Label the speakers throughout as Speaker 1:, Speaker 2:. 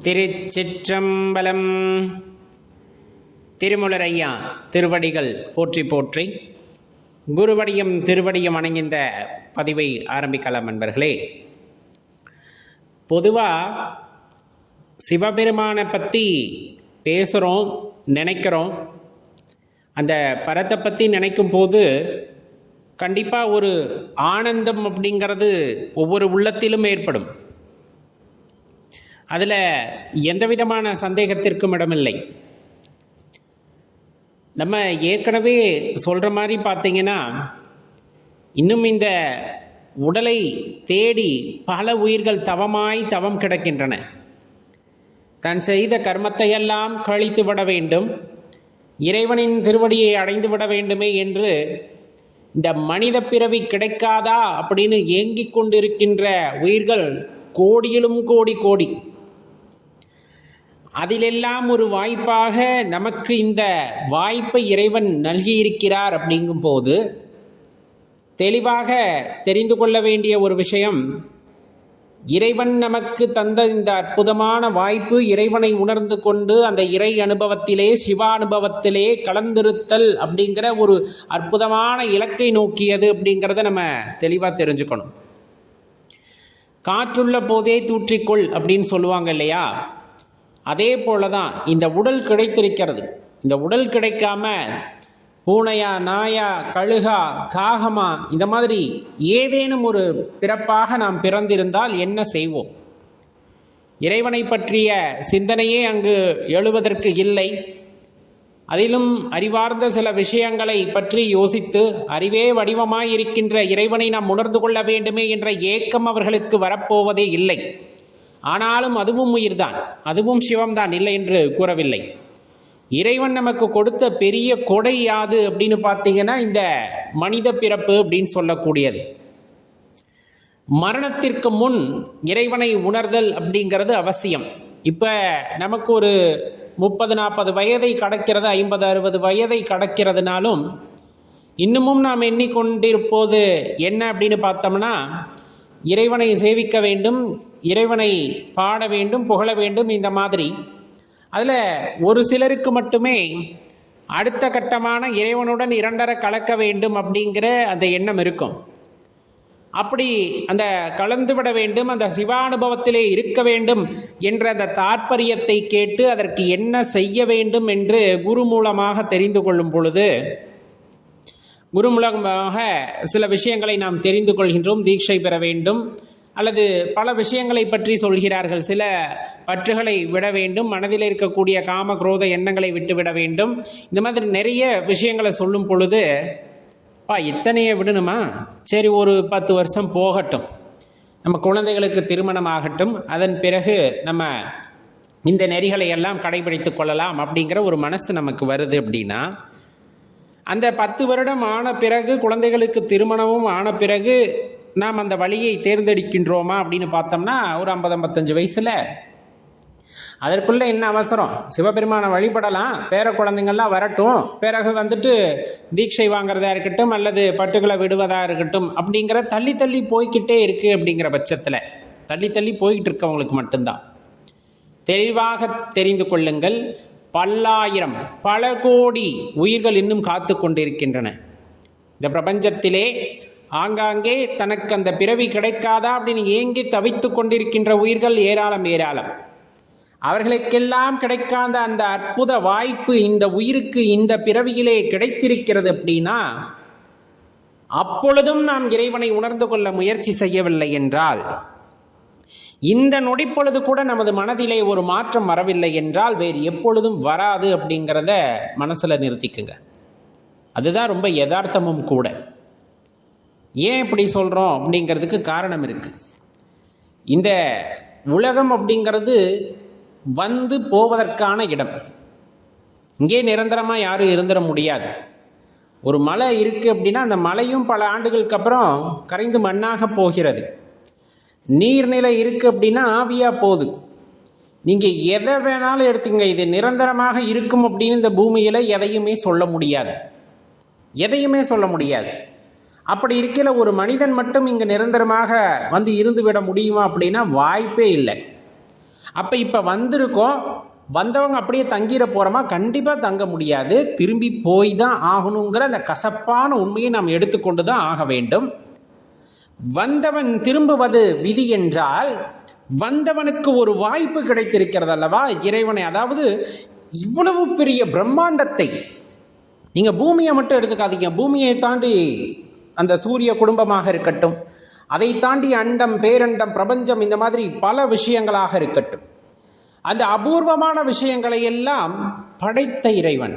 Speaker 1: திருச்சிற்றம்பலம். திருமுலரையா திருவடிகள் போற்றி போற்றி, குருவடியும் திருவடியும் அணங்கிந்த பதிவை ஆரம்பிக்கலாம். நண்பர்களே, பொதுவாக சிவபெருமானை பற்றி பேசுகிறோம், நினைக்கிறோம். அந்த பரத்தை பற்றி நினைக்கும் போது கண்டிப்பாக ஒரு ஆனந்தம் அப்படிங்கிறது ஒவ்வொரு உள்ளத்திலும் ஏற்படும். அதில் எந்த விதமான சந்தேகத்திற்கும் இடமில்லை. நம்ம ஏற்கனவே சொல்கிற மாதிரி பார்த்தீங்கன்னா, இன்னும் இந்த உடலை தேடி பல உயிர்கள் தவம் கிடக்கின்றன. தான் செய்த கர்மத்தையெல்லாம் கழித்து விட வேண்டும், இறைவனின் திருவடியை அடைந்து விட வேண்டுமே என்று இந்த மனித பிறவி கிடைக்காதா அப்படின்னு ஏங்கிக் கொண்டிருக்கின்ற உயிர்கள் கோடியிலும் கோடி. அதிலெல்லாம் ஒரு வாய்ப்பாக நமக்கு இந்த வாய்ப்பை இறைவன் நல்கியிருக்கிறார். அப்படிங்கும் போது தெளிவாக தெரிந்து கொள்ள வேண்டிய ஒரு விஷயம், இறைவன் நமக்கு தந்த இந்த அற்புதமான வாய்ப்பு, இறைவனை உணர்ந்து கொண்டு அந்த இறை அனுபவத்திலே, சிவானுபவத்திலே கலந்திருத்தல் அப்படிங்கிற ஒரு அற்புதமான இலக்கை நோக்கியது அப்படிங்கிறத நம்ம தெளிவாக தெரிஞ்சுக்கணும். காற்றுள்ள போதே தூற்றிக்கொள் அப்படின்னு சொல்லுவாங்க இல்லையா? அதே போல தான் இந்த உடல் கிடைத்திருக்கிறது. இந்த உடல் கிடைக்காம பூனையா, நாயா, கழுகா, காகமா, இந்த மாதிரி ஏதேனும் ஒரு பிறப்பாக நாம் பிறந்திருந்தால் என்ன செய்வோம்? இறைவனை பற்றிய சிந்தனையே அங்கு எழுவதற்கு இல்லை. அதிலும் அறிவார்ந்த சில விஷயங்களை பற்றி யோசித்து, அறிவே வடிவமாயிருக்கின்ற இறைவனை நாம் உணர்ந்து கொள்ள வேண்டுமே என்ற ஏக்கம் அவர்களுக்கு வரப்போவதே இல்லை. ஆனாலும் அதுவும் உயிர்தான், அதுவும் சிவம்தான், இல்லை என்று கூறவில்லை. இறைவன் நமக்கு கொடுத்த பெரிய கொடை யாது அப்படின்னு பார்த்தீங்கன்னா, இந்த மனித பிறப்பு அப்படின்னு சொல்லக்கூடியது. மரணத்திற்கு முன் இறைவனை உணர்தல் அப்படிங்கிறது அவசியம். இப்போ நமக்கு ஒரு 30-40 வயதை கடக்கிறது, 50-60 வயதை கடக்கிறதுனாலும் இன்னமும் நாம் எண்ணிக்கொண்டிருப்போது என்ன அப்படின்னு பார்த்தோம்னா, இறைவனை சேவிக்க வேண்டும், இறைவனை பாட வேண்டும், புகழ வேண்டும். இந்த மாதிரி அதில் ஒரு சிலருக்கு மட்டுமே அடுத்த கட்டமான இறைவனுடன் இரண்டரை கலக்க வேண்டும் அப்படிங்கிற அந்த எண்ணம் இருக்கும். அப்படி அந்த கலந்துவிட வேண்டும், அந்த சிவானுபவத்திலே இருக்க வேண்டும் என்ற அந்த தாற்பயத்தை கேட்டு அதற்கு என்ன செய்ய வேண்டும் என்று குரு மூலமாக தெரிந்து கொள்ளும் பொழுது, குரு மூலமாக சில விஷயங்களை நாம் தெரிந்து கொள்கின்றோம். தீட்சை பெற வேண்டும், அல்லது பல விஷயங்களை பற்றி சொல்கிறார்கள். சில பற்றுகளை விட வேண்டும், மனதில் இருக்கக்கூடிய காம குரோத எண்ணங்களை விட்டு விட வேண்டும். இந்த மாதிரி நிறைய விஷயங்களை சொல்லும் பொழுது, இத்தனையை விடணுமா? சரி, ஒரு 10 வருஷம் போகட்டும், நம்ம குழந்தைகளுக்கு திருமணம் ஆகட்டும், அதன் பிறகு நம்ம இந்த நெறிகளை எல்லாம் கடைபிடித்து கொள்ளலாம் அப்படிங்கிற ஒரு மனசு நமக்கு வருது. அப்படின்னா அந்த 10 வருடம் ஆன பிறகு, குழந்தைகளுக்கு திருமணமும் ஆன பிறகு நாம் அந்த வழியை தேர்ந்தெடுக்கின்றோமா அப்படின்னு பார்த்தோம்னா, ஒரு 50-55 வயசில் அதற்குள்ளே என்ன அவசரம்? சிவபெருமானை வழிபடலாம், பேர குழந்தைங்கள்லாம் வரட்டும், பிறகு வந்துட்டு தீட்சை வாங்கிறதா இருக்கட்டும், அல்லது பட்டுகளை விடுவதாக இருக்கட்டும் அப்படிங்கிற தள்ளி போய்கிட்டே இருக்குது. அப்படிங்கிற பட்சத்தில் தள்ளி போய்கிட்டு இருக்கவங்களுக்கு மட்டும்தான் தெளிவாக தெரிந்து கொள்ளுங்கள், பல்லாயிரம் பல கோடி உயிர்கள் இன்னும் காத்து கொண்டிருக்கின்றன இந்த பிரபஞ்சத்திலே. ஆங்காங்கே தனக்கு அந்த பிறவி கிடைக்காதா அப்படின்னு ஏங்கி தவித்து கொண்டிருக்கின்ற உயிர்கள் ஏராளம். அவர்களுக்கெல்லாம் கிடைக்காத அந்த அற்புத வாய்ப்பு இந்த உயிருக்கு இந்த பிறவியிலே கிடைத்திருக்கிறது. அப்படின்னா அப்பொழுதும் நாம் இறைவனை உணர்ந்து கொள்ள முயற்சி செய்யவில்லை என்றால், இந்த நொடிப்பொழுது கூட நமது மனதிலே ஒரு மாற்றம் வரவில்லை என்றால், வேறு எப்பொழுதும் வராது அப்படிங்கிறத மனசில் நிறுத்திக்குங்க. அதுதான் ரொம்ப யதார்த்தமும் கூட. ஏன் இப்படி சொல்கிறோம் அப்படிங்கிறதுக்கு காரணம் இருக்குது. இந்த உலகம் அப்படிங்கிறது வந்து போவதற்கான இடம். இங்கே நிரந்தரமாக யாரும் இருந்துட முடியாது. ஒரு மலை இருக்குது அப்படின்னா அந்த மலையும் பல ஆண்டுகளுக்கு அப்புறம் கரைந்து மண்ணாக போகிறது. நீர்நிலை இருக்குது அப்படின்னா ஆவியாக போகுது. நீங்கள் எதை வேணாலும் எடுத்துங்க, இது நிரந்தரமாக இருக்கும் அப்படின்னு இந்த பூமியில் எதையுமே சொல்ல முடியாது. அப்படி இருக்கிற ஒரு மனிதன் மட்டும் இங்கு நிரந்தரமாக வந்து இருந்து விட முடியுமா அப்படின்னா வாய்ப்பே இல்லை. அப்போ இப்போ வந்திருக்கோம், வந்தவங்க அப்படியே தங்கிட போகிறோமா? கண்டிப்பாக தங்க முடியாது. திரும்பி போய் தான் ஆகணுங்கிற அந்த கசப்பான உண்மையை நாம் எடுத்துக்கொண்டு தான் ஆக வேண்டும். வந்தவன் திரும்புவது விதி என்றால் வந்தவனுக்கு ஒரு வாய்ப்பு கிடைத்திருக்கிறது அல்லவா இறைவனை. அதாவது இவ்வளவு பெரிய பிரம்மாண்டத்தை நீங்கள் பூமியை மட்டும் எடுத்துக்காதீங்க. பூமியை தாண்டி அந்த சூரிய குடும்பமாக இருக்கட்டும், அதை தாண்டி அண்டம், பேரண்டம், பிரபஞ்சம், இந்த மாதிரி பல விஷயங்களாக இருக்கட்டும், அந்த அபூர்வமான விஷயங்களை எல்லாம் படைத்த இறைவன்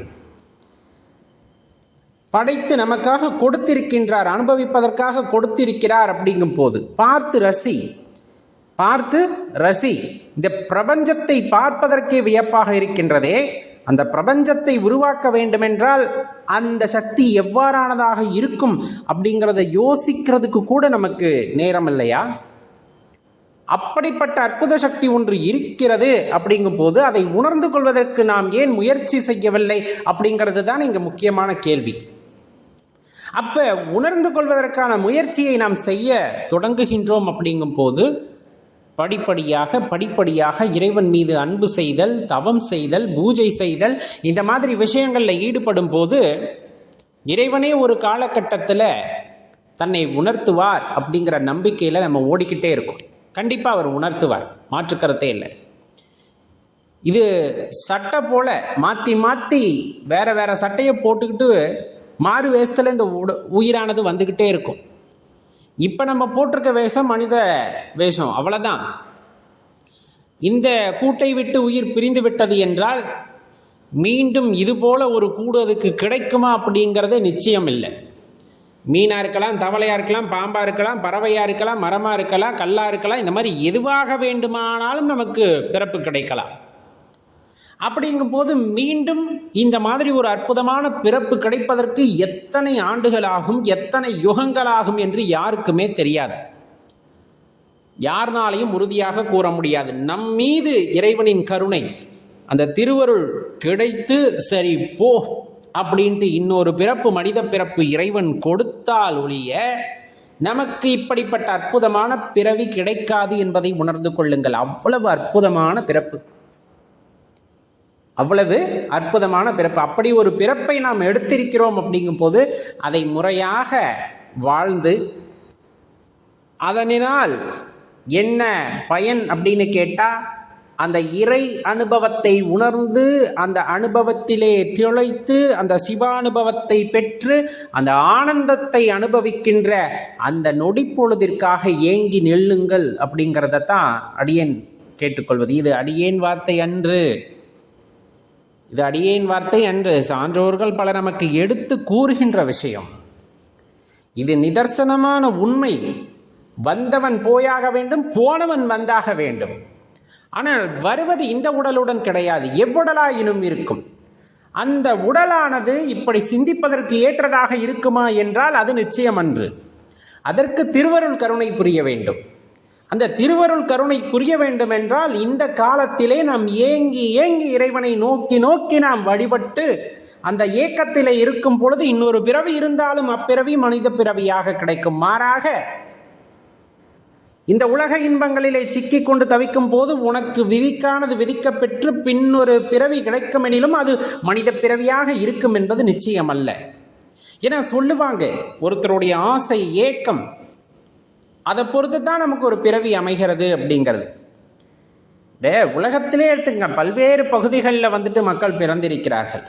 Speaker 1: படைத்து நமக்காக கொடுத்திருக்கின்றார், அனுபவிப்பதற்காக கொடுத்திருக்கிறார். அப்படிங்கும் போது பார்த்து ரசி. இந்த பிரபஞ்சத்தை பார்ப்பதற்கே வியப்பாக இருக்கின்றதே. அந்த பிரபஞ்சத்தை உருவாக்க வேண்டுமென்றால் அந்த சக்தி எவ்வாறானதாக இருக்கும் அப்படிங்கிறத யோசிக்கிறதுக்கு கூட நமக்கு நேரம் இல்லையா? அப்படிப்பட்ட அற்புத சக்தி ஒன்று இருக்கிறது. அப்படிங்கும் போது அதை உணர்ந்து கொள்வதற்கு நாம் ஏன் முயற்சி செய்யவில்லை அப்படிங்கிறது தான் இங்கே முக்கியமான கேள்வி. அப்போ உணர்ந்து கொள்வதற்கான முயற்சியை நாம் செய்ய தொடங்குகின்றோம். அப்படிங்கும் போது படிப்படியாக இறைவன் மீது அன்பு செய்தல், தவம் செய்தல், பூஜை செய்தல், இந்த மாதிரி விஷயங்களில் ஈடுபடும் போது இறைவனே ஒரு காலகட்டத்தில் தன்னை உணர்த்துவார் அப்படிங்கிற நம்பிக்கையில் நம்ம ஓடிக்கிட்டே இருக்கோம். கண்டிப்பாக அவர் உணர்த்துவார், மாற்றுக்கருத்தே இல்லை. இது சட்டை போல் மாற்றி வேற சட்டையை போட்டுக்கிட்டு மாறு வேஷத்தில் இந்த உயிரானது வந்துக்கிட்டே இருக்கும். இப்போ நம்ம போட்டிருக்க வேஷம் மனித வேஷம், அவ்வளோதான். இந்த கூட்டை விட்டு உயிர் பிரிந்து விட்டது என்றால் மீண்டும் இதுபோல் ஒரு கூடு அதுக்கு கிடைக்குமா அப்படிங்கிறதே நிச்சயம் இல்லை. மீனாக இருக்கலாம், தவளையாக இருக்கலாம், பாம்பாக இருக்கலாம், பறவையாக இருக்கலாம், மரமாக இருக்கலாம், கல்லாக இருக்கலாம், இந்த மாதிரி எதுவாக வேண்டுமானாலும் நமக்கு பிறப்பு கிடைக்கலாம். அப்படிங்கும் போது மீண்டும் இந்த மாதிரி ஒரு அற்புதமான பிறப்பு கிடைப்பதற்கு எத்தனை ஆண்டுகளாகும், எத்தனை யுகங்களாகும் என்று யாருக்குமே தெரியாது. யாருனாலையும் உறுதியாக கூற முடியாது. நம் மீது இறைவனின் கருணை, அந்த திருவருள் கிடைத்து சரி போ அப்படின்ட்டு இன்னொரு பிறப்பு, மனித பிறப்பு இறைவன் கொடுத்தால் ஒழிய நமக்கு இப்படிப்பட்ட அற்புதமான பிறவி கிடைக்காது என்பதை உணர்ந்து கொள்ளுங்கள். அவ்வளவு அற்புதமான பிறப்பு, அவ்வளவு அற்புதமான பிறப்பு. அப்படி ஒரு பிறப்பை நாம் எடுத்திருக்கிறோம். அப்படிங்கும் போது அதை முறையாக வாழ்ந்து அதனால் என்ன பயன் அப்படின்னு கேட்டால், அந்த இறை அனுபவத்தை உணர்ந்து அந்த அனுபவத்திலே திளைத்து அந்த சிவானுபவத்தை பெற்று அந்த ஆனந்தத்தை அனுபவிக்கின்ற அந்த நொடிப்பொழுதிற்காக ஏங்கி நெல்லுங்கள் அப்படிங்கிறத தான் அடியேன் கேட்டுக்கொள்வது. இது அடியேன் வார்த்தை அன்று, இது அடியேன் வார்த்தை அன்று, சான்றோர்கள் பல நமக்கு எடுத்து கூறுகின்ற விஷயம். இது நிதர்சனமான உண்மை. வந்தவன் போயாக வேண்டும், போனவன் வந்தாக வேண்டும். ஆனால் வருவது இந்த உடலுடன் கிடையாது, எவ்வுடலாயினும் இருக்கும். அந்த உடலானது இப்படி சிந்திப்பதற்கு ஏற்றதாக இருக்குமா என்றால் அது நிச்சயம் அன்று. அதற்கு திருவருள் கருணை புரிய வேண்டும். அந்த திருவருள் கருணை புரிய வேண்டும் என்றால் இந்த காலத்திலே நாம் ஏங்கி இறைவனை நோக்கி நாம் வழிபட்டு அந்த ஏக்கத்திலே இருக்கும் பொழுது இன்னொரு பிறவி இருந்தாலும் அப்பிறவி மனித பிறவியாக கிடைக்கும். மாறாக இந்த உலக இன்பங்களிலே சிக்கி கொண்டு தவிக்கும் போது உனக்கு விதிக்கானது விதிக்கப்பெற்று பின்னொரு பிறவி கிடைக்கும் எனிலும் அது மனித பிறவியாக இருக்கும் என்பது நிச்சயம் அல்ல. என சொல்லுவாங்க, ஒருத்தருடைய ஆசை, ஏக்கம், அதை பொறுத்து தான் நமக்கு ஒரு பிறவி அமைகிறது அப்படிங்கிறது. இந்த உலகத்திலே எடுத்துங்க, பல்வேறு பகுதிகளில் மக்கள் பிறந்திருக்கிறார்கள்.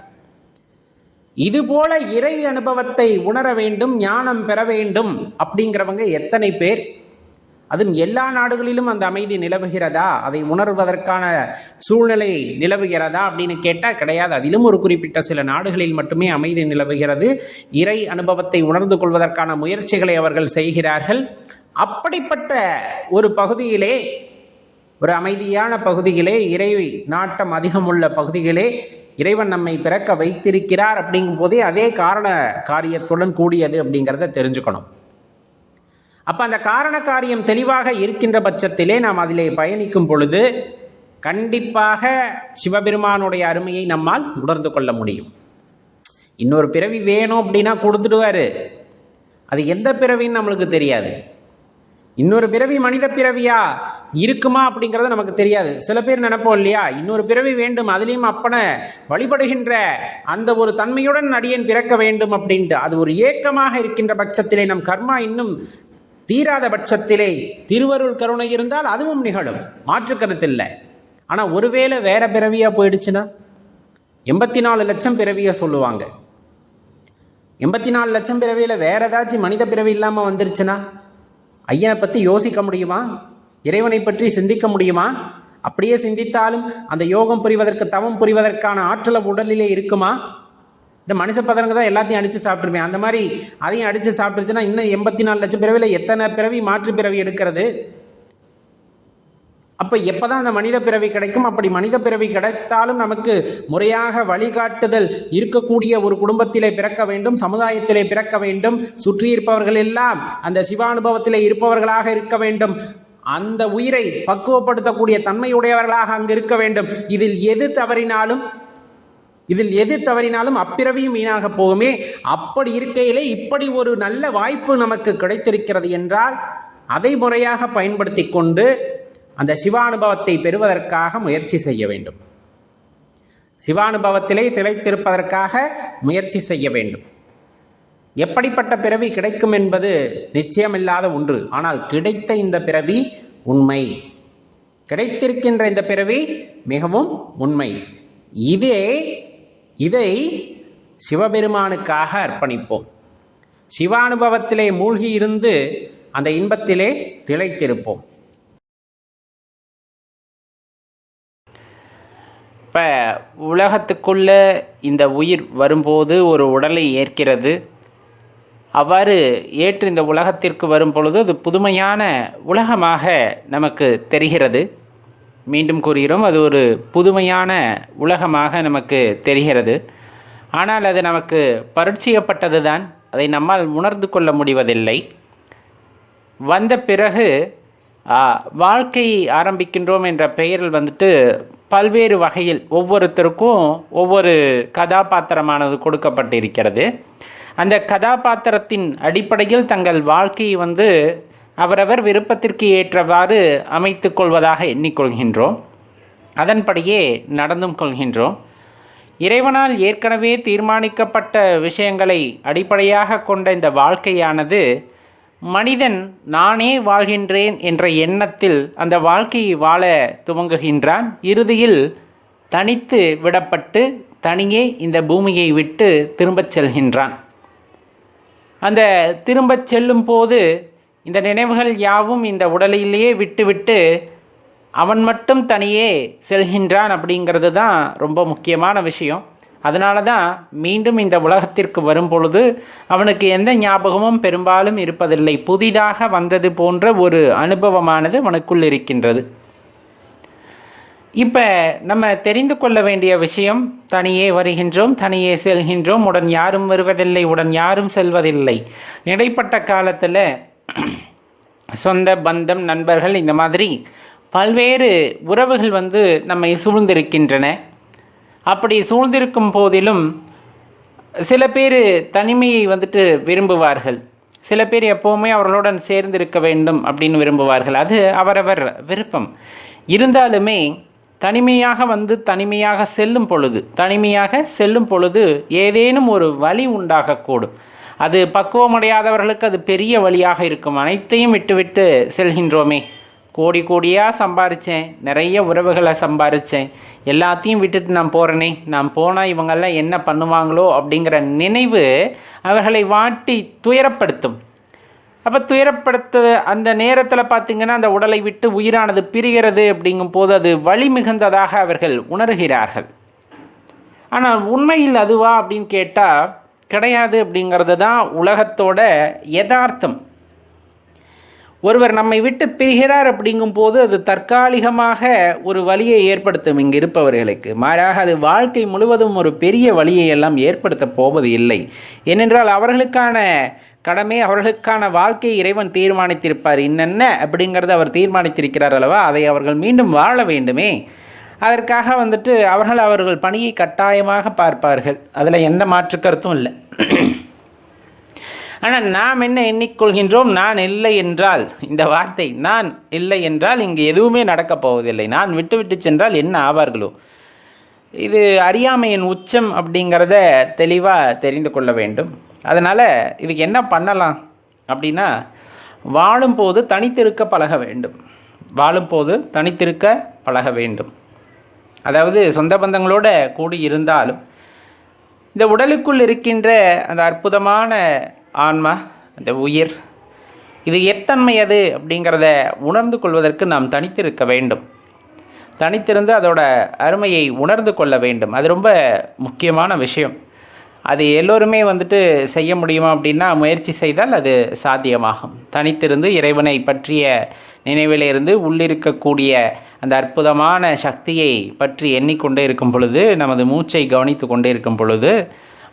Speaker 1: இதுபோல இறை அனுபவத்தை உணர வேண்டும், ஞானம் பெற வேண்டும் அப்படிங்கிறவங்க எத்தனை பேர்? அதுவும் எல்லா நாடுகளிலும் அந்த அமைதி நிலவுகிறதா, அதை உணர்வதற்கான சூழ்நிலை நிலவுகிறதா அப்படின்னு கேட்டால் கிடையாது. அதிலும் ஒரு குறிப்பிட்ட சில நாடுகளில் மட்டுமே அமைதி நிலவுகிறது. இறை அனுபவத்தை உணர்ந்து கொள்வதற்கான முயற்சிகளை அவர்கள் செய்கிறார்கள். அப்படிப்பட்ட ஒரு பகுதியிலே, ஒரு அமைதியான பகுதியிலே, இறை நாட்டம் அதிகமுள்ள பகுதியிலே இறைவன் நம்மை பிறக்க வைத்திருக்கிறார். அப்படிங்கும் போதே அதே காரண காரியத்துடன் கூடியது அப்படிங்கிறத தெரிஞ்சுக்கணும். அப்போ அந்த காரண காரியம் தெளிவாக இருக்கின்ற பட்சத்திலே நாம் அதிலே பயணிக்கும் பொழுது கண்டிப்பாக சிவபெருமானுடைய அருமையை நம்மால் உணர்ந்து கொள்ள முடியும். இன்னொரு பிறவி வேணும் அப்படின்னா கொடுத்துடுவார். அது எந்த பிறவின்னு நம்மளுக்கு தெரியாது. இன்னொரு பிறவி மனித பிறவியா இருக்குமா அப்படிங்கிறது நமக்கு தெரியாது. சில பேர் நினைப்போம் இல்லையா, இன்னொரு பிறவி வேண்டும், அதுலேயும் அப்பனை வழிபடுகின்ற அந்த ஒரு தன்மையுடன் அடியேன் பிறக்க வேண்டும் அப்படின்ட்டு. அது ஒரு ஏக்கமாக இருக்கின்ற பட்சத்திலே, நம் கர்மா இன்னும் தீராத பட்சத்திலே திருவருள் கருணை இருந்தால் அதுவும் நிகழும், மாற்று கருத்தில்லை. ஆனால் ஒருவேளை வேற பிறவியாக போயிடுச்சுன்னா 84 லட்சம் பிறவியை சொல்லுவாங்க. 84 லட்சம் பிறவியில் வேற ஏதாச்சும் மனித பிறவி இல்லாமல் வந்துருச்சுன்னா ஐயனை பற்றி யோசிக்க முடியுமா? இறைவனை பற்றி சிந்திக்க முடியுமா? அப்படியே சிந்தித்தாலும் அந்த யோகம் புரிவதற்கு, தவம் புரிவதற்கான ஆற்றல உடலிலே இருக்குமா? இந்த மனுஷ பதங்க தான் எல்லாத்தையும் அடித்து சாப்பிட்ருப்பேன், அந்த மாதிரி அதையும் அடித்து சாப்பிட்டுருச்சுன்னா இன்னும் 84 லட்சம் பிறவியில் எத்தனை பிறவி மாற்று பிறவி எடுக்கிறது? அப்போ எப்போ தான் அந்த மனித பிறவி கிடைக்கும்? அப்படி மனித பிறவி கிடைத்தாலும் நமக்கு முறையாக வழிகாட்டுதல் இருக்கக்கூடிய ஒரு குடும்பத்திலே பிறக்க வேண்டும், சமுதாயத்திலே பிறக்க வேண்டும், சுற்றி இருப்பவர்கள் எல்லாம் அந்த சிவானுபவத்திலே இருப்பவர்களாக இருக்க வேண்டும், அந்த உயிரை பக்குவப்படுத்தக்கூடிய தன்மையுடையவர்களாக அங்கு இருக்க வேண்டும். இதில் எது தவறினாலும் அப்பிறவியும் வீணாக போகுமே. அப்படி இருக்கையிலே இப்படி ஒரு நல்ல வாய்ப்பு நமக்கு கிடைத்திருக்கிறது என்றால் அதை முறையாக பயன்படுத்தி கொண்டு அந்த சிவானுபவத்தை பெறுவதற்காக முயற்சி செய்ய வேண்டும். சிவானுபவத்திலே திளைத்திருப்பதற்காக முயற்சி செய்ய வேண்டும். எப்படிப்பட்ட பிறவி கிடைக்கும் என்பது நிச்சயமில்லாத ஒன்று. ஆனால் கிடைத்த இந்த பிறவி உண்மை, கிடைத்திருக்கின்ற இந்த பிறவி மிகவும் உண்மை. இதை சிவபெருமானுக்காக அர்ப்பணிப்போம். சிவானுபவத்திலே மூழ்கி இருந்து அந்த இன்பத்திலே திளைத்திருப்போம். இப்போ உலகத்துக்குள்ளே இந்த உயிர் வரும்போது ஒரு உடலை ஏற்கிறது. அவ்வாறு ஏற்று இந்த உலகத்திற்கு வரும் பொழுது அது புதுமையான உலகமாக நமக்கு தெரிகிறது. மீண்டும் கூறுகிறோம், அது ஒரு புதுமையான உலகமாக நமக்கு தெரிகிறது. ஆனால் அது நமக்கு பரிட்சயப்பட்டது தான், அதை நம்மால் உணர்ந்து கொள்ள முடிவதில்லை. வந்த பிறகு வாழ்க்கை ஆரம்பிக்கின்றோம் என்ற பெயரில் பல்வேறு வகையில் ஒவ்வொருத்தருக்கும் ஒவ்வொரு கதாபாத்திரமானது கொடுக்கப்பட்டிருக்கிறது. அந்த கதாபாத்திரத்தின் அடிப்படையில் தங்கள் வாழ்க்கையை அவரவர் விருப்பத்திற்கு ஏற்றவாறு அமைத்து கொள்வதாக எண்ணிக்கொள்கின்றோம். அதன்படியே நடந்தும் கொள்கின்றோம். இறைவனால் ஏற்கனவே தீர்மானிக்கப்பட்ட விஷயங்களை அடிப்படையாக கொண்ட இந்த வாழ்க்கையானது மனிதன் நானே வாழ்கின்றேன் என்ற எண்ணத்தில் அந்த வாழ்க்கையை வாழ துவங்குகின்றான். இறுதியில் தனித்து விடப்பட்டு தனியே இந்த பூமியை விட்டு திரும்பச் செல்கின்றான். அந்த திரும்பச் செல்லும் போது இந்த நினைவுகள் யாவும் இந்த உடலிலேயே விட்டுவிட்டு அவன் மட்டும் தனியே செல்கின்றான். அப்படிங்கிறது தான் ரொம்ப முக்கியமான விஷயம். அதனால தான் மீண்டும் இந்த உலகத்திற்கு வரும் பொழுது அவனுக்கு எந்த ஞாபகமும் பெரும்பாலும் இருப்பதில்லை. புதிதாக வந்தது போன்ற ஒரு அனுபவமானது அவனுக்குள் இருக்கின்றது. இப்போ நம்ம தெரிந்து கொள்ள வேண்டிய விஷயம், தனியே வருகின்றோம், தனியே செல்கின்றோம், உடன் யாரும் வருவதில்லை, உடன் யாரும் செல்வதில்லை. இடைப்பட்ட காலத்தில் சொந்த பந்தம், நண்பர்கள், இந்த மாதிரி பல்வேறு உறவுகள் நம்மை சூழ்ந்திருக்கின்றன. அப்படி சூழ்ந்திருக்கும் போதிலும் சில பேர் தனிமையை விரும்புவார்கள். சில பேர் எப்போவுமே அவர்களுடன் சேர்ந்திருக்க வேண்டும் அப்படின்னு விரும்புவார்கள். அது அவரவர் விருப்பம். இருந்தாலுமே தனிமையாக செல்லும் பொழுது ஏதேனும் ஒரு வழி உண்டாகக்கூடும். அது பக்குவமடையாதவர்களுக்கு அது பெரிய வழியாக இருக்கும். அனைத்தையும் விட்டுவிட்டு செல்கின்றோமே, கோடி கோடியாக சம்பாரித்தேன், நிறைய உறவுகளை சம்பாரித்தேன், எல்லாத்தையும் விட்டுட்டு நான் போகிறேனே, நான் போனால் இவங்கெல்லாம் என்ன பண்ணுவாங்களோ அப்படிங்கிற நினைவு அவர்களை வாட்டி துயரப்படுத்தும். அப்போ துயரப்படுத்த அந்த நேரத்தில் பார்த்திங்கன்னா அந்த உடலை விட்டு உயிரானது பிரிகிறது. அப்படிங்கும் போது அது வலி மிகுந்ததாக அவர்கள் உணர்கிறார்கள். ஆனால் உண்மையில் அதுவா அப்படின்னு கேட்டால் கிடையாது. அப்படிங்கிறது தான் உலகத்தோட யதார்த்தம். ஒருவர் நம்மை விட்டு பிரிகிறார் அப்படிங்கும்போது அது தற்காலிகமாக ஒரு வலியை ஏற்படுத்தும் இங்கு இருப்பவர்களுக்கு. மாறாக அது வாழ்க்கை முழுவதும் ஒரு பெரிய வலியை எல்லாம் ஏற்படுத்த போவது இல்லை. ஏனென்றால் அவர்களுக்கான கடமை, அவர்களுக்கான வாழ்க்கையை இறைவன் தீர்மானித்திருப்பார். என்னென்ன அப்படிங்கிறது அவர் தீர்மானித்திருக்கிறார் அல்லவா, அதை அவர்கள் மீண்டும் வாழ வேண்டுமே. அதற்காக அவர்கள் பணியை கட்டாயமாக பார்ப்பார்கள். அதில் எந்த மாற்று கருத்தும் இல்லை.
Speaker 2: ஆனால் நாம் என்ன எண்ணிக்கொள்கின்றோம், நான் இல்லை என்றால், இந்த வார்த்தை நான் இல்லை என்றால் இங்கு எதுவுமே நடக்கப் போவதில்லை, நான் விட்டு சென்றால் என்ன ஆவார்களோ. இது அறியாமையின் உச்சம் அப்படிங்கிறத தெளிவாக தெரிந்து கொள்ள வேண்டும். அதனால் இதுக்கு என்ன பண்ணலாம் அப்படின்னா, வாழும்போது தனித்திருக்க பழக வேண்டும். வாழும்போது தனித்திருக்க பழக வேண்டும். அதாவது சொந்த பந்தங்களோடு கூடி இருந்தாலும் இந்த உடலுக்குள் இருக்கின்ற அந்த அற்புதமான ஆன்மா, அந்த உயிர், இது எத்தன்மையது அப்படிங்கிறத உணர்ந்து கொள்வதற்கு நாம் தனித்திருக்க வேண்டும். தனித்திருந்து அதோட அருமையை உணர்ந்து கொள்ள வேண்டும். அது ரொம்ப முக்கியமான விஷயம். அது எல்லோருமே செய்ய முடியுமா அப்படின்னா, முயற்சி செய்தால் அது சாத்தியமாகும். தனித்திருந்து இறைவனை பற்றிய நினைவிலிருந்து உள்ளிருக்கக்கூடிய அந்த அற்புதமான சக்தியை பற்றி எண்ணிக்கொண்டே இருக்கும் பொழுது, நமது மூச்சை கவனித்து கொண்டே இருக்கும் பொழுது,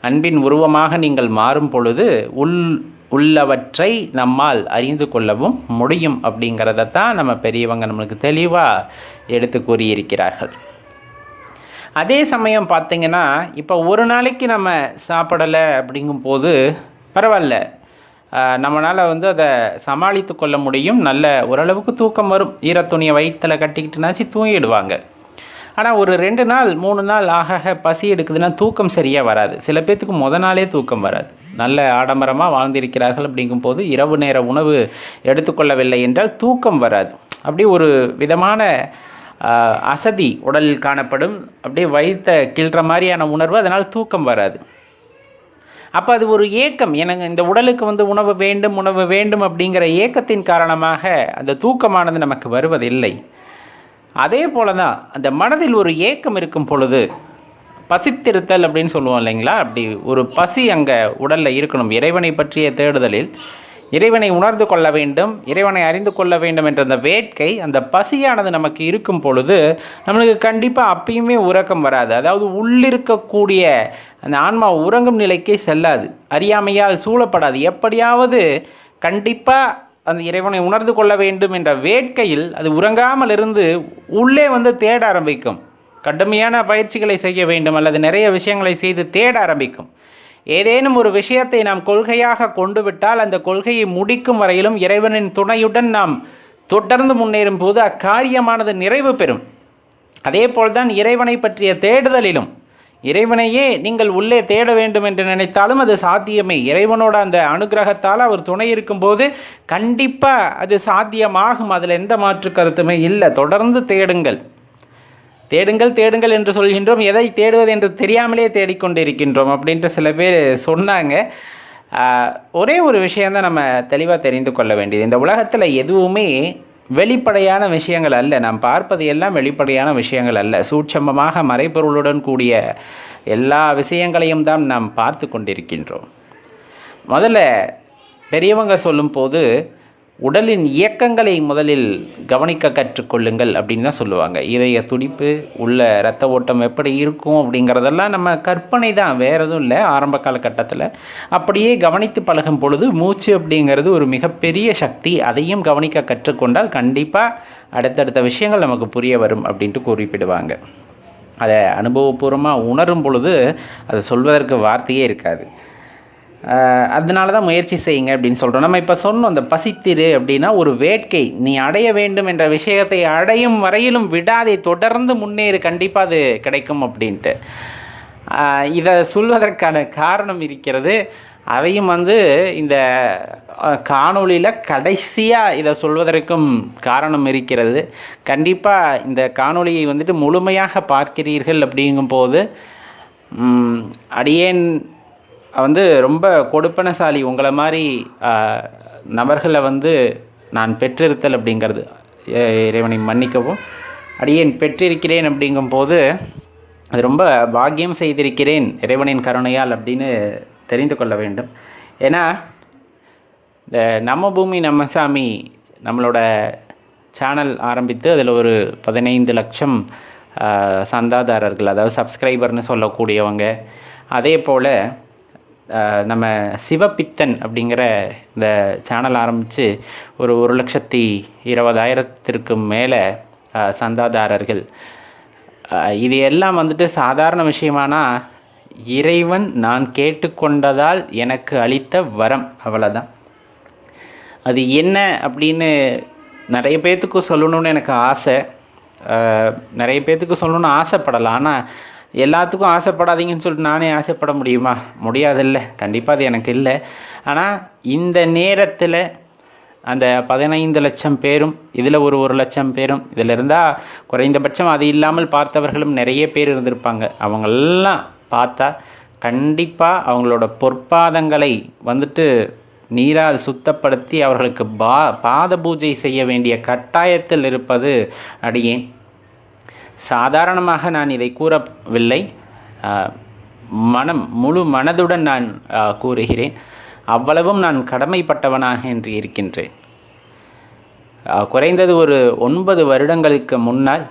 Speaker 2: அன்பின் உருவமாக நீங்கள் மாறும் பொழுது உள்ளவற்றை நம்மால் அறிந்து கொள்ளவும் முடியும் அப்படிங்கிறதான் நம்ம பெரியவங்க நம்மளுக்கு தெளிவாக எடுத்து கூறியிருக்கிறார்கள். அதே சமயம் பார்த்திங்கன்னா, இப்போ ஒரு நாளைக்கு நம்ம சாப்பிடலை அப்படிங்கும்போது பரவாயில்ல, நம்மளால் அதை சமாளித்து கொள்ள முடியும். நல்ல ஓரளவுக்கு தூக்கம் வரும். ஈரத்துணியை வயிற்றில் கட்டிக்கிட்டுனாச்சு தூங்கிடுவாங்க. ஆனால் ஒரு 2 நாள் 3 நாள் ஆக பசி எடுக்குதுன்னா தூக்கம் சரியாக வராது. சில பேர்த்துக்கு நாளே தூக்கம் வராது. நல்ல ஆடம்பரமாக வாழ்ந்திருக்கிறார்கள் அப்படிங்கும்போது இரவு நேர உணவு எடுத்துக்கொள்ளவில்லை என்றால் தூக்கம் வராது. அப்படி ஒரு விதமான அசதி உடலில் காணப்படும். அப்படியே வயிற்றை கிள்ற மாதிரியான உணர்வு, அதனால் தூக்கம் வராது. அப்போ அது ஒரு ஏக்கம். எனக்கு இந்த உடலுக்கு உணவு வேண்டும் அப்படிங்கிற ஏக்கத்தின் காரணமாக அந்த தூக்கமானது நமக்கு வருவதில்லை. அதே போல தான் அந்த மனதில் ஒரு ஏக்கம் இருக்கும் பொழுது பசித்திருத்தல் அப்படின்னு சொல்லுவோம் இல்லைங்களா, அப்படி ஒரு பசி அங்கே உடலில் இருக்கணும். இறைவனை பற்றிய தேடுதலில் இறைவனை உணர்ந்து கொள்ள வேண்டும், இறைவனை அறிந்து கொள்ள வேண்டும் என்ற அந்த வேட்கை, அந்த பசியானது நமக்கு இருக்கும் பொழுது நம்மளுக்கு கண்டிப்பாக அப்பயுமே உறக்கம் வராது. அதாவது உள்ளிருக்கக்கூடிய அந்த ஆன்மா உறங்கும் நிலைக்கே செல்லாது, அறியாமையால் சூழப்படாது. எப்படியாவது கண்டிப்பாக அந்த இறைவனை உணர்ந்து கொள்ள வேண்டும் என்ற வேட்கையில் அது உறங்காமல் இருந்து உள்ளே தேட ஆரம்பிக்கும். கடுமையான பயிற்சிகளை செய்ய வேண்டும் அல்லது நிறைய விஷயங்களை செய்து தேட ஆரம்பிக்கும். ஏதேனும் ஒரு விஷயத்தை நாம் கொள்கையாக கொண்டு விட்டால் அந்த கொள்கையை முடிக்கும் வரையிலும் இறைவனின் துணையுடன் நாம் தொடர்ந்து முன்னேறும் போது அக்காரியமானது நிறைவு பெறும். அதே போல்தான் இறைவனை பற்றிய தேடுதலிலும் இறைவனையே நீங்கள் உள்ளே தேட வேண்டும் என்று நினைத்தாலும் அது சாத்தியமே. இறைவனோட அந்த அனுகிரகத்தால் அவர் துணை இருக்கும்போது கண்டிப்பாக அது சாத்தியமாகும். அதில் எந்த மாற்று கருத்துமே இல்லை. தொடர்ந்து தேடுங்கள் என்று சொல்கின்றோம். எதை தேடுவது என்று தெரியாமலே தேடிக்கொண்டிருக்கின்றோம் அப்படின்ட்டு சில பேர் சொன்னாங்க. ஒரே ஒரு விஷயந்தான் நம்ம தெளிவாக தெரிந்து கொள்ள வேண்டியது, இந்த உலகத்தில் எதுவுமே வெளிப்படையான விஷயங்கள் அல்ல. நாம் பார்ப்பது எல்லாம் வெளிப்படையான விஷயங்கள் அல்ல. சூட்சமமாக மறைபொருளுடன் கூடிய எல்லா விஷயங்களையும் தான் நாம் பார்த்து கொண்டிருக்கின்றோம். முதல்ல பெரியவங்க சொல்லும்போது உடலின் இயக்கங்களை முதலில் கவனிக்க கற்றுக்கொள்ளுங்கள் அப்படின்னு தான் சொல்லுவாங்க. இதய துடிப்பு, உள்ள இரத்த ஓட்டம் எப்படி இருக்கும் அப்படிங்கிறதெல்லாம் நம்ம கற்பனை தான், வேறு எதுவும் இல்லை. ஆரம்ப காலகட்டத்தில் அப்படியே கவனித்து பழகும் பொழுது மூச்சு அப்படிங்கிறது ஒரு மிகப்பெரிய சக்தி. அதையும் கவனிக்க கற்றுக்கொண்டால் கண்டிப்பாக அடுத்தடுத்த விஷயங்கள் நமக்கு புரிய வரும் அப்படின்ட்டு குறிப்பிடுவாங்க. அதை அனுபவபூர்வமாக உணரும் பொழுது அதை சொல்வதற்கு வார்த்தையே இருக்காது. அதனால தான் முயற்சி செய்யுங்க அப்படின்னு சொல்கிறோம். நம்ம இப்போ சொன்னோம், அந்த பசித்திரு அப்படின்னா ஒரு வேட்கை. நீ அடைய வேண்டும் என்ற விஷயத்தை அடையும் வரையிலும் விடாதே, தொடர்ந்து முன்னேறு, கண்டிப்பாக அது கிடைக்கும் அப்படின்ட்டு. இதை சொல்வதற்கான காரணம் இருக்கிறது. அதையும் இந்த காணொளியில் கடைசியாக இதை சொல்வதற்கும் காரணம் இருக்கிறது. கண்டிப்பாக இந்த காணொளியை முழுமையாக பார்க்கிறீர்கள் அப்படிங்கும்போது அடியேன் ரொம்ப கொடுப்பனசாலி. உங்களை மாதிரி நபர்களை நான் பெற்றிருத்தல் அப்படிங்கிறது, இறைவனை மன்னிக்கவும், அடியேன் பெற்றிருக்கிறேன் அப்படிங்கும்போது அது ரொம்ப பாக்கியம் செய்திருக்கிறேன் இறைவனின் கருணையால் அப்படின்னு தெரிந்து கொள்ள வேண்டும். ஏன்னா இந்த நம்ம பூமி நம்ம சாமி நம்மளோட சேனல் ஆரம்பித்து அதில் ஒரு 15 லட்சம் சந்தாதாரர்கள், அதாவது சப்ஸ்கிரைபர்னு சொல்லக்கூடியவங்க, அதே போல் நம்ம சிவபித்தன் அப்படிங்கிற இந்த சேனல் ஆரம்பித்து ஒரு 1,20,000 மேலே சந்தாதாரர்கள். இது எல்லாம் சாதாரண விஷயமானா இறைவன் நான் கேட்டுக்கொண்டதால் எனக்கு அளித்த வரம், அவ்வளோதான். அது என்ன அப்படின்னு நிறைய பேர்த்துக்கு சொல்லணும்னு எனக்கு ஆசை, நிறைய பேர்த்துக்கு சொல்லணும்னு ஆசைப்படலாம். ஆனால் எல்லாத்துக்கும் ஆசைப்படாதீங்கன்னு சொல்லிட்டு நானே ஆசைப்பட முடியுமா? முடியாதில்ல, கண்டிப்பாக அது எனக்கு இல்லை. ஆனால் இந்த நேரத்தில் அந்த 15 லட்சம் பேரும் இதில் ஒரு 1 லட்சம் பேரும் இதில் இருந்தால் குறைந்தபட்சம் அது இல்லாமல் பார்த்தவர்களும் நிறைய பேர் இருந்திருப்பாங்க. அவங்களெல்லாம் பார்த்தா கண்டிப்பாக அவங்களோட பொற்பாதங்களை வந்துட்டு நீரால் சுத்தப்படுத்தி அவர்களுக்கு பாத பூஜை செய்ய வேண்டிய கட்டாயத்தில் இருப்பது அடியேன். சாதாரணமாக நான் இதை கூறவில்லை, முழு மனதுடன் நான் கூறுகிறேன். அவ்வளவும் நான் கடமைப்பட்டவனாக என்று இருக்கின்றேன். குறைந்தது ஒரு 9 வருடங்களுக்கு முன்னால்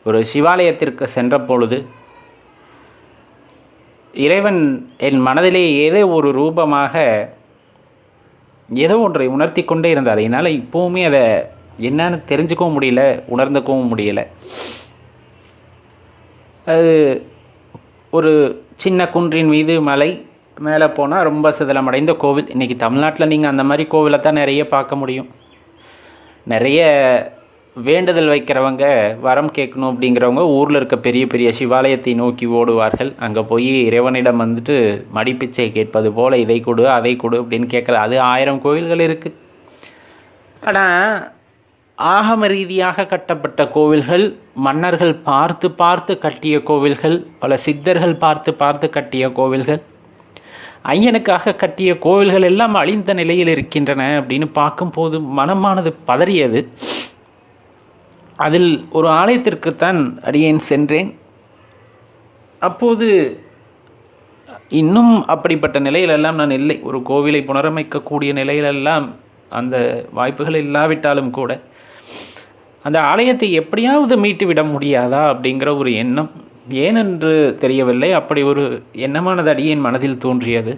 Speaker 2: ஒரு சிவாலயத்திற்கு சென்ற பொழுது இறைவன் என் மனதிலே ஏதோ ஒரு ரூபமாக ஏதோ ஒன்றை உணர்த்தி கொண்டே இருந்தார். என்னால் இப்போவுமே அதை என்னன்னு தெரிஞ்சுக்கவும் முடியல, உணர்ந்துக்கவும் முடியலை. அது ஒரு சின்ன குன்றின் மீது மலை, மேலே போனால் ரொம்ப சிதிலமடைந்த கோவில். இன்றைக்கி தமிழ்நாட்டில் நீங்கள் அந்த மாதிரி கோவிலை தான் நிறைய பார்க்க முடியும். நிறைய வேண்டுதல் வைக்கிறவங்க, வரம் கேட்கணும் அப்படிங்கிறவங்க ஊரில் இருக்க பெரிய பெரிய சிவாலயத்தை நோக்கி ஓடுவார்கள். அங்கே போய் இறைவனிடம் வந்துட்டு மடிப்பிச்சை கேட்பது போல் இதை கொடு அதை கொடு அப்படின்னு கேட்குறது. அது 1000 கோவில்கள் இருக்குது. ஆனால் ஆகம ரீதியாக கட்டப்பட்ட கோவில்கள், மன்னர்கள் பார்த்து பார்த்து கட்டிய கோவில்கள், பல சித்தர்கள் பார்த்து பார்த்து கட்டிய கோவில்கள், ஐயனுக்காக கட்டிய கோவில்கள் எல்லாம் அழிந்த நிலையில் இருக்கின்றன அப்படின்னு பார்க்கும்போது மனமானது பதறியது. அதில் ஒரு ஆலயத்திற்குத்தான் அடியேன் சென்றேன். அப்போது இன்னும் அப்படிப்பட்ட நிலையிலெல்லாம் நான் இல்லை. ஒரு கோவிலை புனரமைக்கக்கூடிய நிலையிலெல்லாம் அந்த வாய்ப்புகள் இல்லாவிட்டாலும் கூட அந்த ஆலயத்தை எப்படியாவது மீட்டு விட முடியாதா அப்படிங்கிற ஒரு எண்ணம், ஏனென்று தெரியவில்லை, அப்படி ஒரு எண்ணமானது அடியேன் மனதில் தோன்றியது.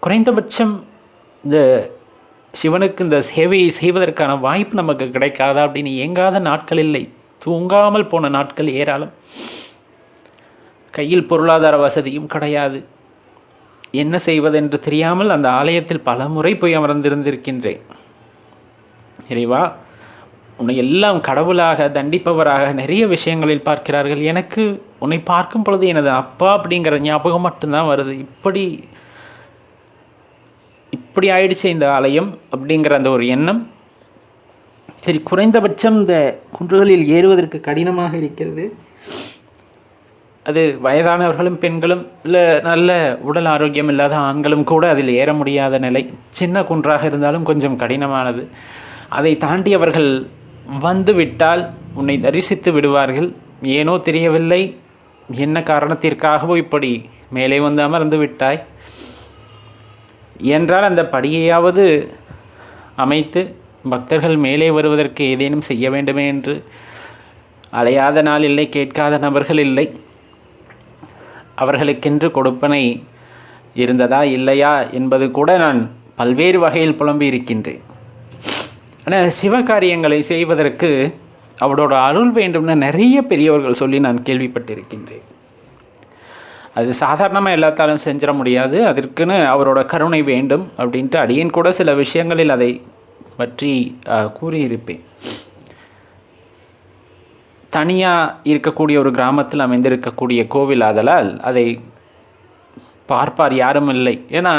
Speaker 2: குறைந்தபட்சம் இந்த சிவனுக்கு இந்த சேவையை செய்வதற்கான வாய்ப்பு நமக்கு கிடைக்காதா அப்படின்னு ஏங்காத நாட்கள் இல்லை, தூங்காமல் போன நாட்கள் ஏராளம். கையில் பொருளாதார வசதியும் கிடையாது. என்ன செய்வதென்று தெரியாமல் அந்த ஆலயத்தில் பல முறை போய் அமர்ந்திருந்திருக்கின்றேன். இறைவா, உன்னை எல்லாம் கடவுளாக தண்டிப்பவராக நிறைய விஷயங்களில் பார்க்கிறார்கள். எனக்கு உன்னை பார்க்கும் பொழுது எனது அப்பா அப்படிங்கிற ஞாபகம் மட்டும்தான் வருது. இப்படி ஆயிடுச்சு இந்த ஆலயம் அப்படிங்கிற அந்த ஒரு எண்ணம். சரி, குறைந்தபட்சம் இந்த குன்றுகளில் ஏறுவதற்கு கடினமாக இருக்கிறது. அது வயதானவர்களும் பெண்களும் இல்லை நல்ல உடல் ஆரோக்கியம் இல்லாத ஆண்களும் கூட அதில் ஏற முடியாத நிலை. சின்ன குன்றாக இருந்தாலும் கொஞ்சம் கடினமானது. அதை தாண்டி அவர்கள் வந்து விட்டால் உன்னை தரிசித்து விடுவார்கள். ஏனோ தெரியவில்லை, என்ன காரணத்திற்காகவோ இப்படி மேலே வந்து அமர்ந்து விட்டாய் என்றால் அந்த படியையாவது அமைத்து பக்தர்கள் மேலே வருவதற்கு ஏதேனும் செய்ய வேண்டுமே என்று அலையாத நாள் இல்லை, கேட்காத நபர்கள் இல்லை. அவர்களுக்கென்று கொடுப்பனை இருந்ததா இல்லையா என்பது கூட நான் பல்வேறு வகையில் புலம்பி இருக்கின்றேன். ஆனால் சிவகாரியங்களை செய்வதற்கு அவரோட அருள் வேண்டும்னு நிறைய பெரியவர்கள் சொல்லி நான் கேள்விப்பட்டிருக்கின்றேன். அது சாதாரணமாக எல்லாத்தாலும் செஞ்சிட முடியாது, அதற்குன்னு அவரோட கருணை வேண்டும் அப்படின்ட்டு அடியேன் கூட சில விஷயங்களில் அதை பற்றி கூறியிருப்பேன். தனியாக இருக்கக்கூடிய ஒரு கிராமத்தில் அமைந்திருக்கக்கூடிய கோவில் ஆதலால் அதை பார்ப்பார் யாரும் இல்லை. ஏன்னா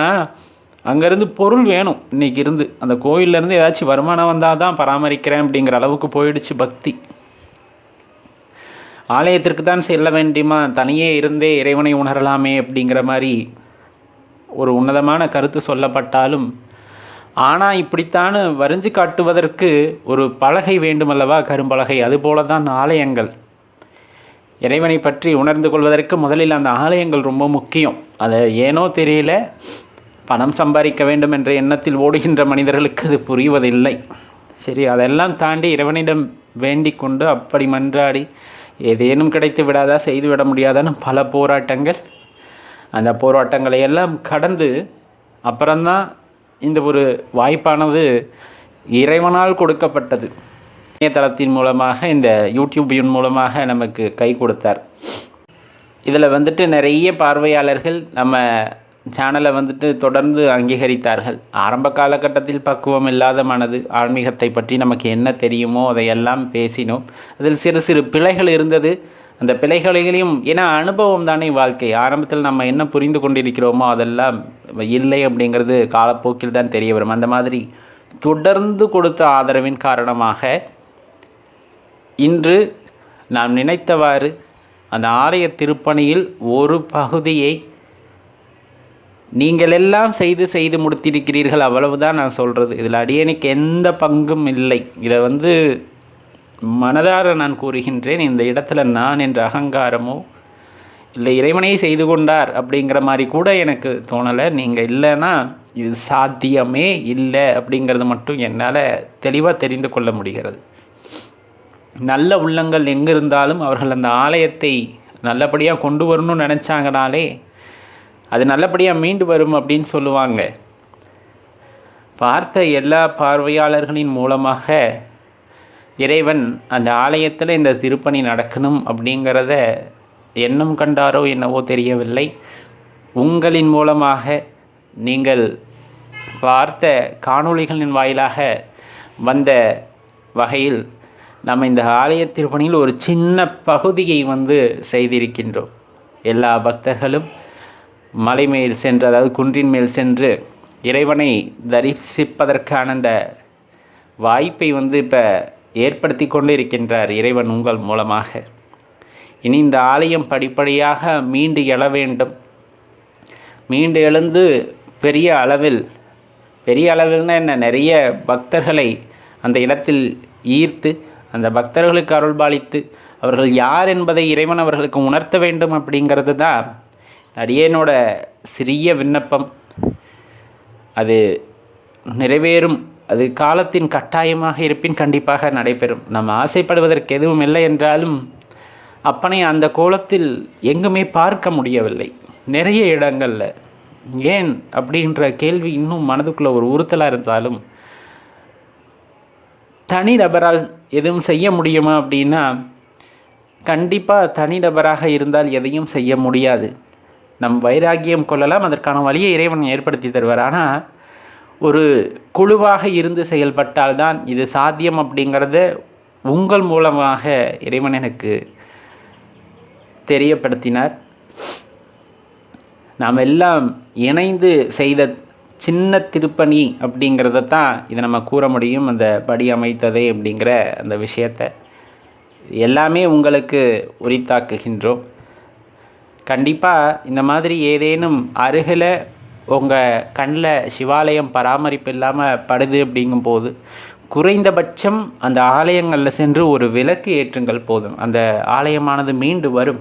Speaker 2: அங்கேருந்து பொருள் வேணும். இன்றைக்கி இருந்து அந்த கோவிலேருந்து ஏதாச்சும் வருமானம் வந்தால் தான் பராமரிக்கிறேன் அப்படிங்கிற அளவுக்கு போயிடுச்சு பக்தி. ஆலயத்திற்கு தான் செல்ல வேண்டுமா, தனியே இருந்தே இறைவனை உணரலாமே அப்படிங்கிற மாதிரி ஒரு உன்னதமான கருத்து சொல்லப்பட்டாலும், ஆனால் இப்படித்தான் வரைஞ்சு காட்டுவதற்கு ஒரு பலகை வேண்டுமல்லவா, கரும்பலகை. அதுபோல தான் ஆலயங்கள். இறைவனை பற்றி உணர்ந்து கொள்வதற்கு முதலில் அந்த ஆலயங்கள் ரொம்ப முக்கியம். அதை ஏனோ தெரியல, பணம் சம்பாதிக்க வேண்டும் என்ற எண்ணத்தில் ஓடுகின்ற மனிதர்களுக்கு அது புரிவதில்லை. சரி, அதெல்லாம் தாண்டி இறைவனிடம் வேண்டிக் கொண்டு அப்படி மன்றாடி ஏதேனும் கிடைத்து விடாதா, செய்துவிட முடியாதான்னு பல போராட்டங்கள். அந்த போராட்டங்களை எல்லாம் கடந்து அப்புறம்தான் இந்த ஒரு வாய்ப்பானது இறைவனால் கொடுக்கப்பட்டது. இணையதளத்தின் மூலமாக, இந்த யூடியூபின் மூலமாக நமக்கு கை கொடுத்தார். இதில் வந்துட்டு நிறைய பார்வையாளர்கள் நம்ம சேனலை வந்துட்டு தொடர்ந்து அங்கீகரித்தார்கள். ஆரம்ப காலகட்டத்தில் பக்குவம் இல்லாத மனது, ஆன்மீகத்தை பற்றி நமக்கு என்ன தெரியுமோ அதையெல்லாம் பேசினோம். அதில் சிறு சிறு பிழைகள் இருந்தது. அந்த பிழைகளையும், ஏன்னா அனுபவம் தானே வாழ்க்கை. ஆரம்பத்தில் நம்ம என்ன புரிந்து கொண்டிருக்கிறோமோ அதெல்லாம் இல்லை அப்படிங்கிறது காலப்போக்கில் தான் தெரிய வரும். அந்த மாதிரி தொடர்ந்து கொடுத்த ஆதரவின் காரணமாக இன்று நாம் நினைத்தவாறு அந்த ஆலய திருப்பணியில் ஒரு பகுதியை நீங்கள் எல்லாம் செய்து முடித்திருக்கிறீர்கள். அவ்வளவுதான் நான் சொல்கிறது. இதில் அடியேனுக்கு எந்த பங்கும் இல்லை. இதை மனதார நான் கூறுகின்றேன். இந்த இடத்துல நான் என்ற அகங்காரமோ இல்லை இறைவனை செய்து கொண்டார் அப்படிங்கிற மாதிரி கூட எனக்கு தோணலை. நீங்கள் இல்லைன்னா இது சாத்தியமே இல்லை அப்படிங்கிறது மட்டும் என்னால் தெளிவாக தெரிந்து கொள்ள முடிகிறது. நல்ல உள்ளங்கள் எங்கே இருந்தாலும் அவர்கள் அந்த ஆலயத்தை நல்லபடியாக கொண்டு வரணும்னு நினச்சாங்கனாலே அது நல்லபடியாக மீண்டு வரும் அப்படின்னு சொல்லுவாங்க. பார்த்த எல்லா பார்வையாளர்களின் மூலமாக இறைவன் அந்த ஆலயத்தில் இந்த திருப்பணி நடக்கணும் அப்படிங்கிறத எண்ணம் கண்டாரோ என்னவோ தெரியவில்லை. உங்களின் மூலமாக நீங்கள் பார்த்த காணொளிகளின் வாயிலாக வந்த வகையில் நம்ம இந்த ஆலய திருப்பணியில் ஒரு சின்ன பகுதியை செய்திருக்கின்றோம். எல்லா பக்தர்களும் மலை மேல் சென்று, அதாவது குன்றின் மேல் சென்று இறைவனை தரிசிப்பதற்கான அந்த வாய்ப்பை இப்போ ஏற்படுத்தி கொண்டு இருக்கின்றார் இறைவன் உங்கள் மூலமாக. இனி இந்த ஆலயம் படிப்படியாக மீண்டு எழ வேண்டும். மீண்டு எழுந்து பெரிய அளவில்னா என்ன, நிறைய பக்தர்களை அந்த இடத்தில் ஈர்த்து அந்த பக்தர்களுக்கு அருள்பாலித்து அவர்கள் யார் என்பதை இறைவன் அவர்களுக்கு உணர்த்த வேண்டும் அப்படிங்கிறது தான் அடியேனோட சிறிய விண்ணப்பம். அது நிறைவேறும். அது காலத்தின் கட்டாயமாக இருப்பின் கண்டிப்பாக நடைபெறும். நம்ம ஆசைப்படுவதற்கு எதுவும் இல்லை என்றாலும் அப்பனை அந்த கோலத்தில் எங்குமே பார்க்க முடியவில்லை நிறைய இடங்களில். ஏன் அப்படின்ற கேள்வி இன்னும் மனதுக்குள்ளே ஒரு உறுத்தலாக இருந்தாலும், தனி நபரால் எதுவும் செய்ய முடியுமா அப்படின்னா கண்டிப்பாக தனிநபராக இருந்தால் எதையும் செய்ய முடியாது. நம் வைராக்கியம் கொள்ளலாம், அதற்கான வழியை இறைவன் ஏற்படுத்தி தருவார். ஆனால் ஒரு குழுவாக இருந்து செயல்பட்டால்தான் இது சாத்தியம் அப்படிங்கிறத உங்கள் மூலமாக இறைவன் எனக்கு தெரியப்படுத்தினார். நாம் எல்லாம் இணைந்து செய்த சின்ன திருப்பணி அப்படிங்கிறத தான் இதை நம்ம கூற முடியும். அந்த படி அமைத்ததே அப்படிங்கிற அந்த விஷயத்தை எல்லாமே உங்களுக்கு உரித்தாக்குகின்றோம். கண்டிப்பாக இந்த மாதிரி ஏதேனும் அருகில் உங்கள் கண்ணில் சிவாலயம் பராமரிப்பு இல்லாமல் படுது அப்படிங்கும்போது குறைந்தபட்சம் அந்த ஆலயங்களில் சென்று ஒரு விளக்கு ஏற்றுங்கள் போதும். அந்த ஆலயமானது மீண்டு வரும்.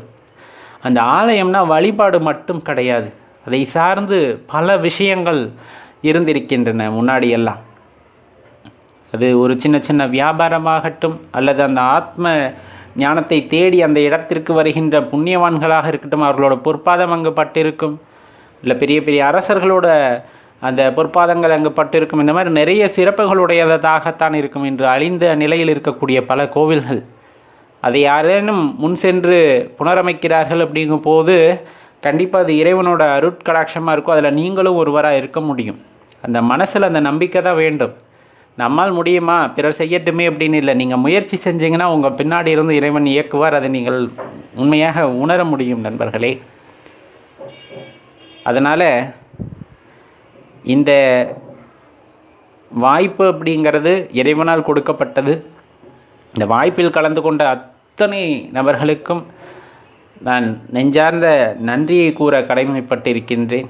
Speaker 2: அந்த ஆலயம்னா வழிபாடு மட்டும் கிடையாது, அதை சார்ந்து பல விஷயங்கள் இருந்திருக்கின்றன முன்னாடியெல்லாம். அது ஒரு சின்ன சின்ன வியாபாரமாகட்டும், அல்லது அந்த ஆத்ம ஞானத்தை தேடி அந்த இடத்திற்கு வருகின்ற புண்ணியவான்களாக இருக்கட்டும், அவர்களோட பொற்பாதம் அங்கு பட்டிருக்கும். இல்லை பெரிய பெரிய அரசர்களோட அந்த பொற்பாதங்கள் அங்கு பட்டிருக்கும். இந்த மாதிரி நிறைய சிறப்புகளுடையதாகத்தான் இருக்கும். இன்று அழிந்த நிலையில் இருக்கக்கூடிய பல கோவில்கள் அதை யாரேனும் முன் சென்று புனரமைக்கிறார்கள் அப்படிங்கும் போது கண்டிப்பாக அது இறைவனோட அருட்கடாட்சமாக இருக்கும். அதில் நீங்களும் ஒருவராக இருக்க முடியும். அந்த மனசில் அந்த நம்பிக்கை தான் வேண்டும். நம்மால் முடியுமா, பிறர் செய்யட்டுமே அப்படின்னு இல்லை. நீங்கள் முயற்சி செஞ்சீங்கன்னா உங்கள் பின்னாடி இருந்து இறைவன் இயக்குவார். அதை நீங்கள் உண்மையாக உணர முடியும் நண்பர்களே. அதனால் இந்த வாய்ப்பு அப்படிங்கிறது இறைவனால் கொடுக்கப்பட்டது. இந்த வாய்ப்பில் கலந்து கொண்ட அத்தனை நபர்களுக்கும் நான் நெஞ்சார்ந்த நன்றியை கூற கடமைப்பட்டிருக்கின்றேன்.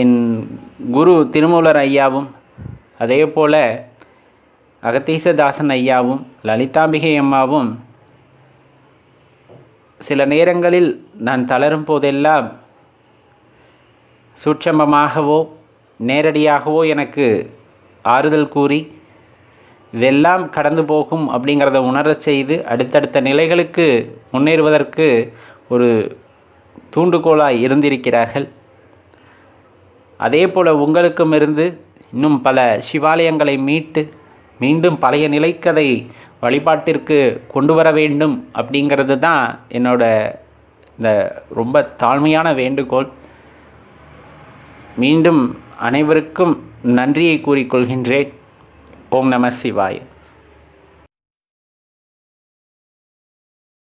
Speaker 2: என் குரு திருமூலர் ஐயாவும், அதே போல் அகத்தீசதாசன் ஐயாவும், லலிதாம்பிகை அம்மாவும் சில நேரங்களில் நான் தளரும் போதெல்லாம் சூட்சமமாகவோ நேரடியாகவோ எனக்கு ஆறுதல் கூறி இதெல்லாம் கடந்து போகும் அப்படிங்கிறத உணரச் செய்து அடுத்தடுத்த நிலைகளுக்கு முன்னேறுவதற்கு ஒரு தூண்டுகோலாய் இருந்திருக்கிறார்கள். அதே போல் உங்களுக்கும் இருந்து இன்னும் பல சிவாலயங்களை மீட்டு மீண்டும் பழைய நிலைக்கதை வழிபாட்டிற்கு கொண்டு வர வேண்டும் அப்படிங்கிறது தான் என்னோட இந்த ரொம்ப தாழ்மையான வேண்டுகோள். மீண்டும் அனைவருக்கும் நன்றியை கூறிக்கொள்கின்றேன். ஓம் நம சிவாய.